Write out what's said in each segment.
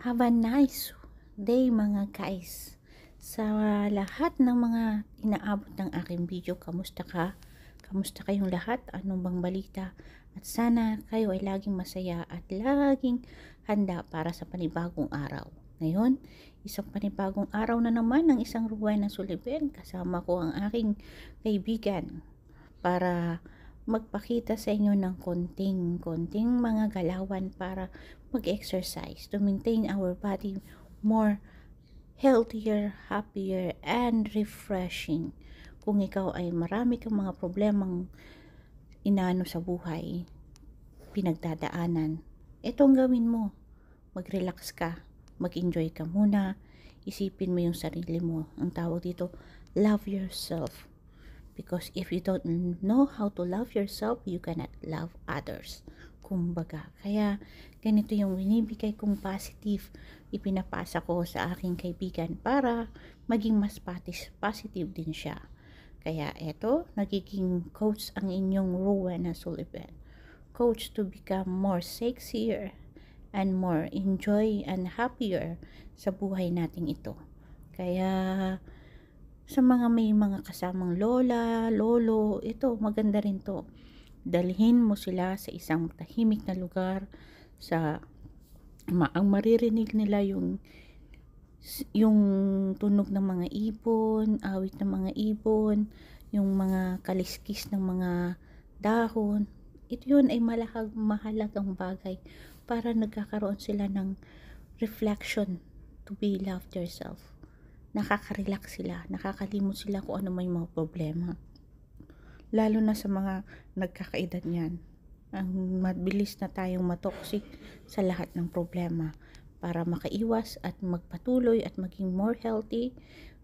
Have a nice day mga guys. Sa lahat ng mga inaabot ng aking video, kamusta ka? Kamusta kayong lahat? Anong bang balita? At sana kayo ay laging masaya at laging handa para sa panibagong araw. Ngayon, isang panibagong araw na naman ng isang Rowena Sullivan. Kasama ko ang aking kaibigan para magpakita sa inyo ng konting mga galawan para mag-exercise to maintain our body more healthier, happier, and refreshing. Kung ikaw ay marami kang mga problemang inaano sa buhay, pinagdadaanan, itong gawin mo. Mag-relax ka, mag-enjoy ka muna, isipin mo yung sarili mo. Ang tawag dito, love yourself. Because if you don't know how to love yourself, you cannot love others. Kumbaga, kaya ganito yung binibigay kong positive, ipinapasa ko sa aking kaibigan para maging mas positive din siya. Kaya eto, nagiging coach ang inyong Rowena Sullivan. Coach to become more sexier and more enjoy and happier sa buhay nating ito. Kaya sa mga may mga kasamang lola, lolo, ito maganda rin to. Dalhin mo sila sa isang tahimik na lugar sa ang maririnig nila yung tunog ng mga ibon, awit ng mga ibon, yung mga kaliskis ng mga dahon. Ito yun ay mahalagang bagay para nagkakaroon sila ng reflection to be loved yourself. Nakaka-relax sila, nakakalimot sila kung ano may mga problema. Lalo na sa mga nagkakaedad niyan. Ang mabilis na tayong matoxic sa lahat ng problema. Para makaiwas at magpatuloy at maging more healthy,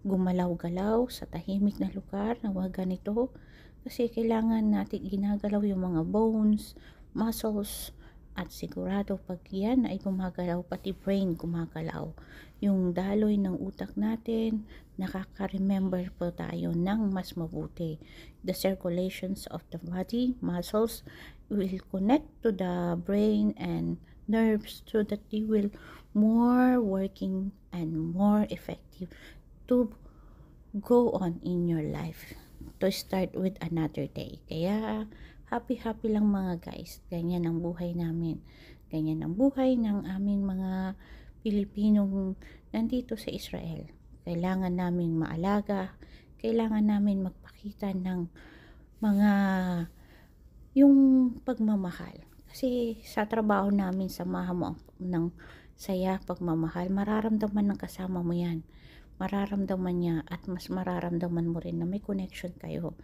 gumalaw-galaw sa tahimik na lugar na wag ganito. Kasi kailangan natin ginagalaw yung mga bones, muscles, at sigurado pag yan ay gumagalaw, pati brain gumagalaw. Yung daloy ng utak natin, nakaka-remember po tayo ng mas mabuti. The circulations of the body, muscles, will connect to the brain and nerves so that they will more working and more effective to go on in your life, to start with another day. Kaya happy lang mga guys. Ganyan ang buhay namin. Ganyan ang buhay ng aming mga Pilipinong nandito sa Israel. Kailangan namin maalaga, kailangan namin magpakita ng mga yung pagmamahal. Kasi sa trabaho namin, samahan mo ng saya, pagmamahal, mararamdaman ng kasama mo yan. Mararamdaman niya at mas mararamdaman mo rin na may connection kayo.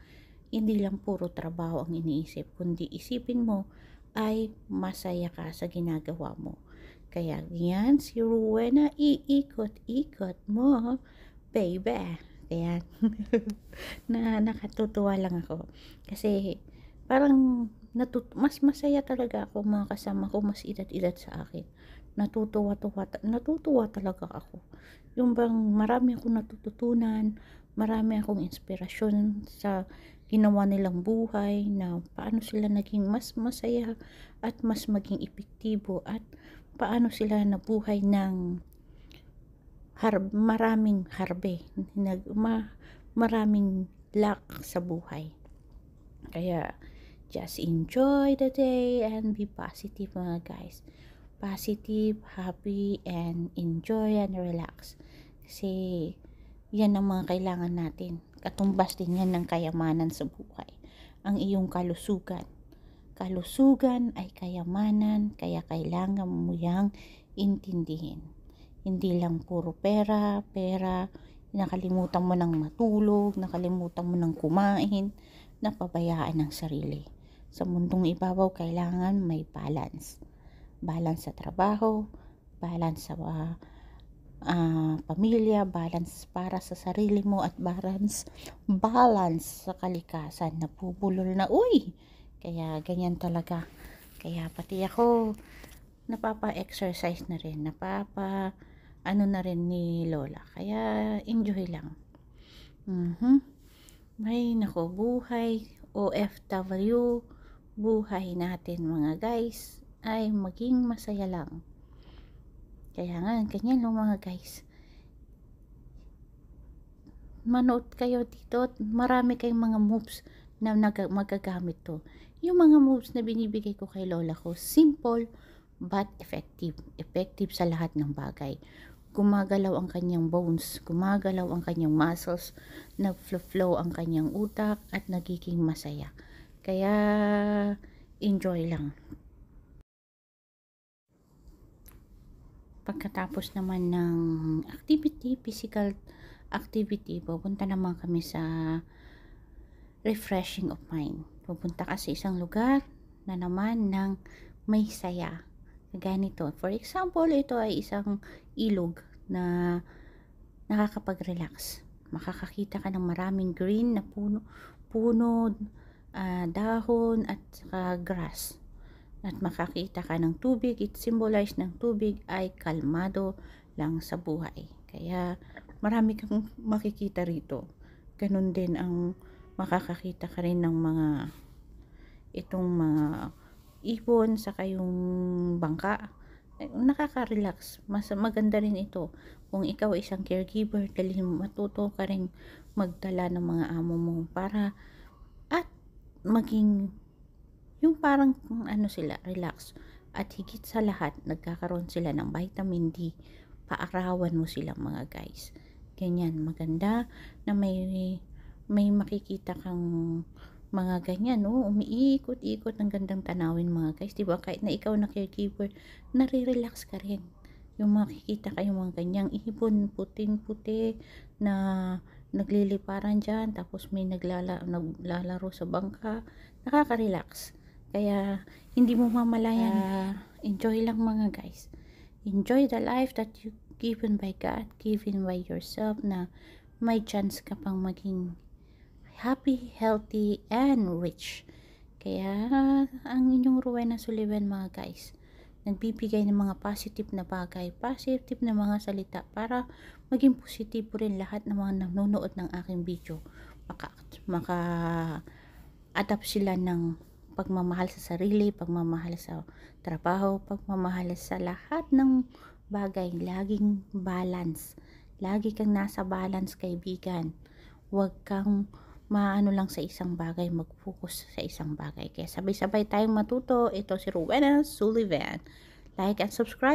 Hindi lang puro trabaho ang iniisip, kundi isipin mo ay masaya ka sa ginagawa mo. Kaya yan, si Rowena, iikot-ikot mo, baby. Kaya nakatutuwa lang ako. Kasi parang mas masaya talaga ako, mga kasama ko mas edad-edad sa akin. Natutuwa talaga ako. Yung bang marami akong natututunan, marami akong inspirasyon sa ginawa nilang buhay, na paano sila naging mas masaya at mas maging epektibo, at paano sila nabuhay ng maraming harbe, maraming luck sa buhay. Kaya just enjoy the day and be positive mga guys. Positive, happy, and enjoy and relax. Kasi yan ang mga kailangan natin. Katumbas din yan ng kayamanan sa buhay. Ang iyong kalusugan. Kalusugan ay kayamanan, kaya kailangan mo yang intindihin. Hindi lang puro pera, nakalimutan mo ng matulog, nakalimutan mo ng kumain, napabayaan ng sarili. Sa mundong ibabaw, kailangan may balance. Balance sa trabaho, balance sa pamilya, balance para sa sarili mo, at balance sa kalikasan. Napubulol na, uy! Kaya ganyan talaga. Kaya pati ako, napapa-exercise na rin, ano na rin ni Lola. Kaya enjoy lang. May nako, buhay OFW, buhay natin mga guys ay maging masaya lang. Kaya nga, ganyan lang mga guys. Manood kayo dito, marami kayong mga moves na magagamit to. Yung mga moves na binibigay ko kay lola ko, simple but effective. Effective sa lahat ng bagay. Gumagalaw ang kanyang bones, gumagalaw ang kanyang muscles, nag-flow ang kanyang utak at nagiging masaya. Kaya enjoy lang. Pagkatapos naman ng activity, physical activity, pupunta naman kami sa refreshing of mind. Pupunta ka sa isang lugar na naman ng may saya. Ganito. For example, ito ay isang ilog na nakakapag-relax. Makakakita ka ng maraming green na puno, dahon at saka grass. At makakita ka ng tubig. It symbolize ng tubig ay kalmado lang sa buhay. Kaya marami kang makikita rito. Ganun din ang makakakita ka rin ng mga ibon saka yung bangka. Nakaka-relax. Mas maganda rin ito kung ikaw isang caregiver, dahil matuto ka rin magdala ng mga amo mo para at maging yung parang sila, relax. At higit sa lahat, nagkakaroon sila ng vitamin D. Paarawan mo sila mga guys. Ganyan, maganda na may makikita kang mga ganyan, no? Umiikot-ikot ng gandang tanawin mga guys. Diba? Kahit na ikaw na caregiver, nare-relax ka rin. Yung makikita kayo mga ganyang ibon, puting-puti na nagliliparan dyan, tapos may naglalaro sa bangka, nakaka-relax. Kaya hindi mo mamalayan. Enjoy lang mga guys. Enjoy the life that you given by God, given by yourself, na may chance ka pang maging happy, healthy, and rich. Kaya ang inyong Rowena Sullivan mga guys, nagbibigay ng mga positive na bagay, positive na mga salita para maging positibo rin lahat ng mga nanonood ng aking video. Maka-adapt sila ng pagmamahal sa sarili, pagmamahal sa trabaho, pagmamahal sa lahat ng bagay. Laging balance. Lagi kang nasa balance, kaibigan. Huwag kang maano lang sa isang bagay, mag-focus sa isang bagay. Kaya sabay-sabay tayong matuto. Ito si Rowena Sullivan. Like and subscribe.